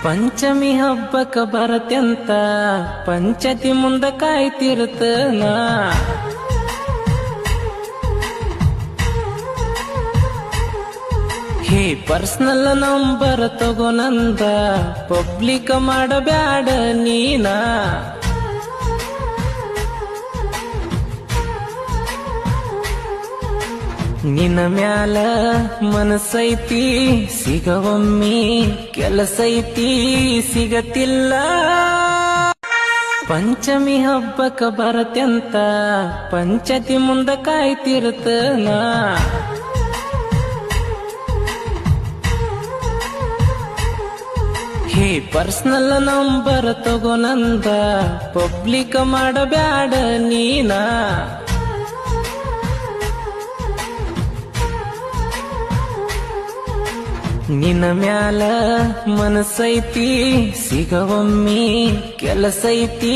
ಪಂಚಮಿ ಹಬ್ಬಕ್ಕ ಬರತ್ಯಂತ ಪಂಚತಿ ಮುಂದ ಕಾಯ್ತಿರ್ತನ ಹೇ personal number ತಗೋನಂದ public ಮಾಡಬ್ಯಾಡ ನೀನ ನಿನ್ನ ಮ್ಯಾಲ ಮನಸ್ಸೈತಿ ಸಿಗವಮ್ಮಿ ಕೆಲಸೈತಿ ಸಿಗತಿಲ್ಲ ಪಂಚಮಿ ಹಬ್ಬಕ್ಕ ಬರತ್ಯಂತ ಪಂಚತಿ ಮುಂದ ಕಾಯ್ತಿರ್ತನ ಹೇ ಪರ್ಸನಲ್ ನಂಬರ್ ತಗೋನಂದ ಪಬ್ಲಿಕ್ ಮಾಡಬ್ಯಾಡ ನೀನ ನಿನ್ನ ಮ್ಯಾಲ ಮನಸ್ಸೈತಿ ಸಿಗವಮ್ಮಿ ಕೆಲಸೈತಿ